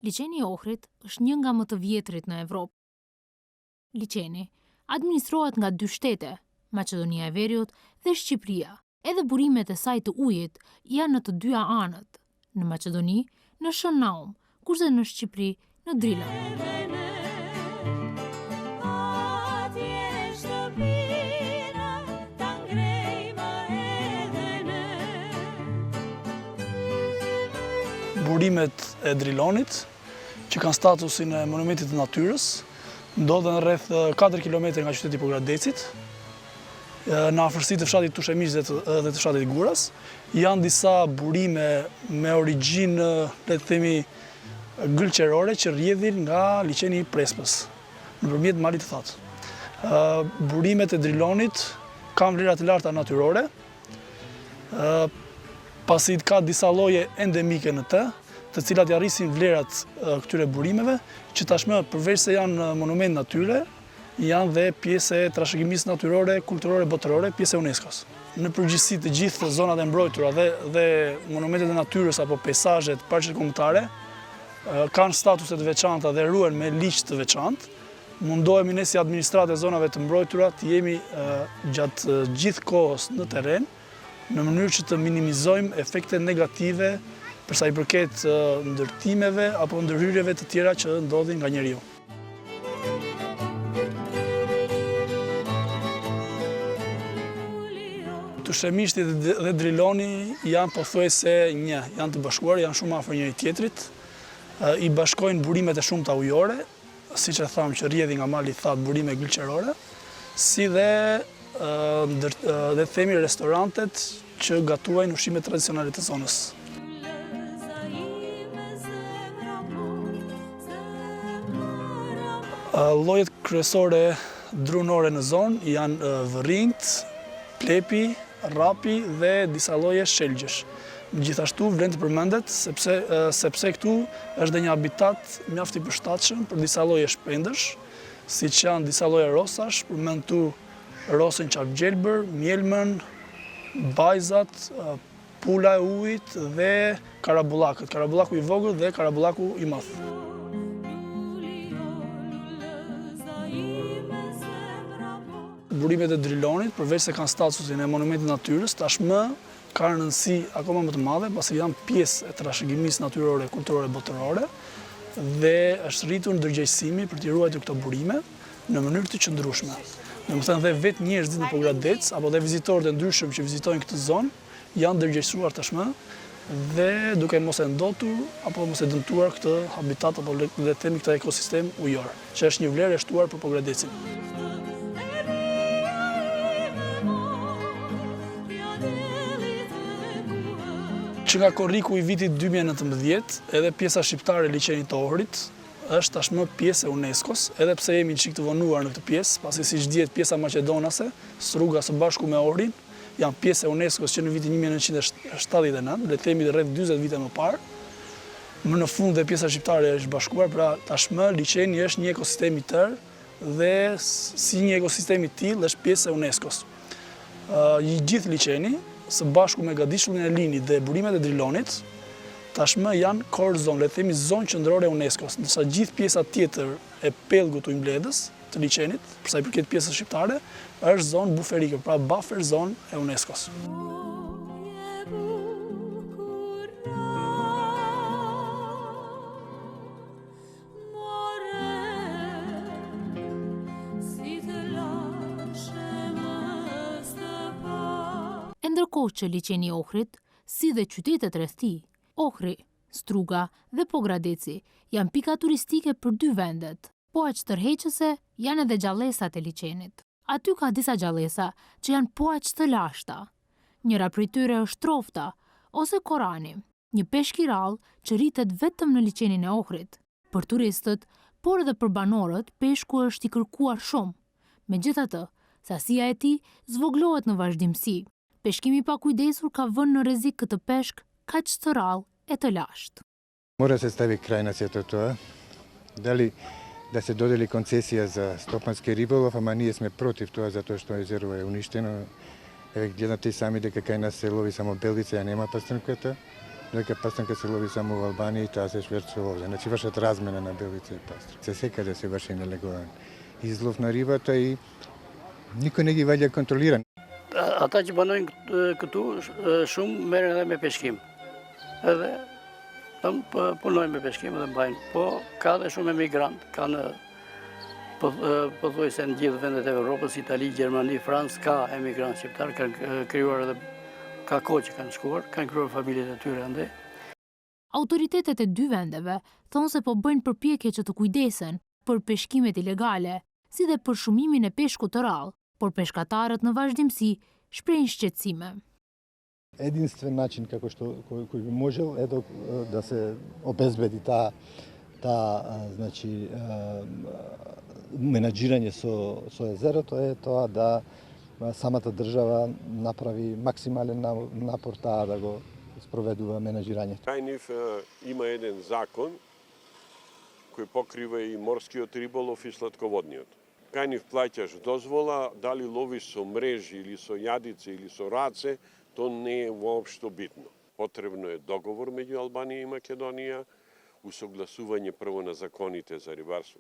Liçeni i Ohrit është një nga më të vjetrit në Evropë. Liçeni administrohet nga dy shtete, Maqedonia e Veriut dhe Shqipëria. Edhe burimet e saj të ujit janë në të dyja anët, në Maqedoni, në Shën Naum, kurse në Shqipëri, në Drila. Burimet e Drilonit, që kanë statusin e monumentit të natyrës, ndodhen rreth 4 km nga qyteti Pogradecit, në afërsi të fshatit Tushemish dhe të fshatit Guras. Janë disa burime me origjinë, le të themi, gëlqerore që rrjedhin nga liçeni i Prespës, nëpërmjet malit të thatë. Burimet e Drilonit kanë vlera të larta natyrore, pasi ka disa lloje endemike në të cilat arrisin vlerat këtyre burimeve, që tashmë përveç se janë monument natyre, janë dhe pjesë e trashëgimisë natyrore, kulturore, botërore, pjesë e UNESCO-s. Në përgjithësi të gjithë zonat e mbrojtura dhe monumentet e natyrës apo pejsazhet paraqkombëtare kanë statuse të veçanta dhe ruhen me ligj të veçantë. Mundohemi ne si administratë e zonave të mbrojtura të jemi gjatë gjithë kohës në terren, në mënyrë që të minimizojmë efekte negative përsa i përket ndërtimeve apo ndërhyrjeve të tjera që ndodhin nga njeriu. Tushemishti dhe Driloni janë pothuajse një, janë të bashkuar, janë shumë afër njëri tjetrit, i bashkojnë burimet e shumta ujore, siç e thamë që rrjedhin nga mali i thatë burime gëlqerore, si dhe themi restorantet që gatuajnë ushqime tradicionale të zonës. Llojet kryesore drunore në zonë janë vërrinjt, plepi, rapi dhe disa lloje shelgjësh. Gjithashtu vlen të përmendet sepse këtu është dhe një habitat mjaft i përshtatshëm për disa lloje shpendësh, siç janë disa lloje rosash, përmend tu rosën qafgjelbër, mjelmën, bajzat, pula e ujit dhe karabullakët, karabullaku i vogël dhe karabullaku i madh. Burimet e Drilonit, përveç se kanë statusin e monumentit natyrës, tashmë kanë rëndësi akoma më të madhe, pasi janë pjesë e trashëgimisë natyrore, kulturore, botërore, dhe është rritur ndërgjegjësimi për t'i ruajtur këto burime në mënyrë të qëndrueshme. Domethënë dhe vetë njerëzit në Pogradec apo dhe vizitorët e ndryshëm që vizitojnë këtë zonë janë ndërgjegjësuar tashmë dhe duke mos e ndotur apo mos e dëmtuar këtë habitat apo le të themi këtë ekosistem ujor, që është një vlerë e shtuar për Pogradecin. Që nga korriku i vitit 2019, edhe pjesa shqiptare e liçenit të Ohrit është tashmë pjesë e UNESCO-s, edhe pse jemi çik të vonuar në këtë pjesë, pasi siç dihet pjesa maqedonase, Struga së bashku me Ohrin, janë pjesë e UNESCO-s që në vitin 1979, le të themi rreth 40 vite më parë. Më në fund dhe pjesa shqiptare është bashkuar, pra tashmë liçeni është një ekosistem i tërë dhe si një ekosistem i tillë është pjesë e UNESCO-s. Gjithë liçeni së bashku me Gadishullin e Linit dhe burimet e Drilonit, tashmë janë core zone, le të themi zonë qendrore e UNESCO-s, ndërsa gjithë pjesa tjetër e pellgut të Ymbledhës, të liçenit, për sa i përket pjesës shqiptare, është zonë buferike, pra buffer zone e UNESCO-s. Ndërkohë që liçeni i Ohrit, si dhe qytetet rreth tij, Ohri, Struga dhe Pogradeci janë pika turistike për dy vendet, po aq tërheqëse janë edhe gjallësat e liçenit. Aty ka disa gjallësa që janë po aq të lashta. Njëra prej tyre është Trofta ose Korani, një peshkirall që rritet vetëm në liçenin e Ohrit. Për turistët, por edhe për banorët, peshku është i kërkuar shumë. Megjithatë, sasia e tij zvoglohet në vazhdimsi. Peshkimi pa kujdesur ka vënë në rrezik këtë peshk kaq të rrallë e të lashtë. Mora se stavi kraj na svето тоа. Дали да се додели концесија за стопански риболов, ама ние сме против тоа затоа што езеро е уништено. Гледате и сами дека кај нас се лови само белица, а нема пастрнката. Дека пастанка се лови само во Албанија и тоа се шверцува овде. Значи вршат размена на белица и пастри. Се секаде се врши нелегален излов на рибата и никој не ги ваѓа контролиран. Ата që banojnë këtu shumë merren edhe me peshkim. Edhe tam punojnë me peshkim edhe mbajnë. Po ka edhe shumë emigrant, kanë pothuajse në gjithë vendet e Evropës, Itali, Gjermani, Francë, ka emigrant shqiptar, kanë krijuar edhe ka kohë që kanë shkuar, kanë krijuar familjet e tyre ande. Autoritetet e dy vendeve thonë se po bëjnë përpjekje që të kujdesen për peshkimet ilegale, si dhe për shumimin e peshkut të rrallë, por peshkatarët në vazhdimsi shprehin shqetësime. Единствен начин како што кој би можел е да се обезбеди таа значи менаџирање со езерото е тоа да самата држава направи максимален напор таа да го спроведува менаџирањето. Крајнив има еден закон кој покрива и морскиот риболов и сладководниот. Крајнив плаќаш дозвола, дали ловиш со мрежи или со јадице или со раце, то не е воопшто битно. Потребно е договор меѓу Албанија и Македонија, усогласување прво на законите за рибарство.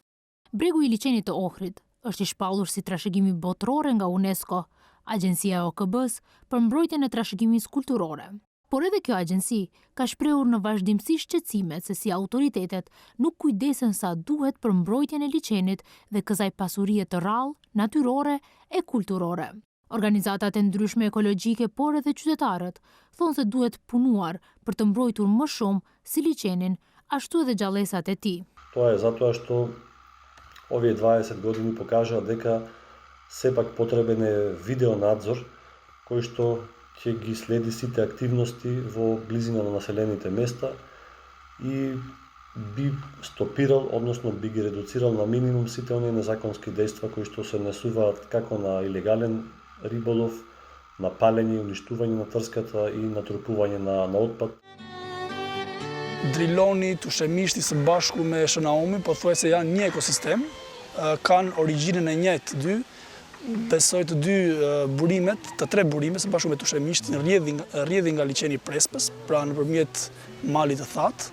Bregu i liçenit të Ohrit është i shpallur si trashëgimi botrore nga UNESCO, Agjencia e OKB-s për mbrojtjen e trashëgimisë kulturore. Por edhe kjo agjenci ka shprehur në vazhdimsi shqetësimet se si autoritetet nuk kujdesen sa duhet për mbrojtjen e liçenit dhe kësaj pasurie të rrallë, natyrore e kulturore. Organizatat e ndryshme ekologjike, por edhe qytetarët, thonë se duhet punuar për të mbrojtur më shumë si liçenin, ashtu edhe gjallësat e tij. Тоа е затоа што овие 20 години покажаа дека сепак потребен е видеонадзор кој што ќе ги следи сите активности во близина на населените места и би стопирал, односно би ги редуцирал на минимум сите оние незаконски дејства кои што се однесуваат како на илегален риболов, на палење и уништување на трската и натрупување на отпад. Driloni, tushemishti së bashku me Shënaumi, po thuaj se janë një ekosistem, kanë origjinën e njëjtë dy, besoj të dy burimet, të tre burimet së bashku me tushemishtin rrjedhin nga liçeni i Prespës, pra nëpërmjet malit të thatë.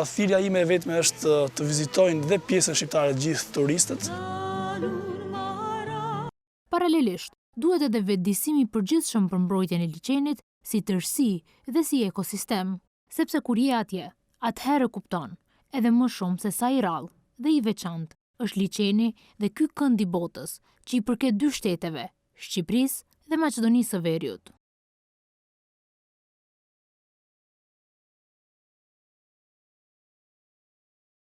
Thirrja ime e vetme është të vizitojnë dhe pjesën shqiptare të gjithë turistët. Paralelisht, duhet edhe vetëdijsimi i përgjithshëm për mbrojtjen e liçenit si tërësi dhe si ekosistem, sepse kur je atje, atëherë kupton, edhe më shumë se sa i rrallë dhe i veçantë është liçeni dhe ky kënd i botës që i përket dy shteteve, Shqipërisë dhe Maqedonisë së Veriut.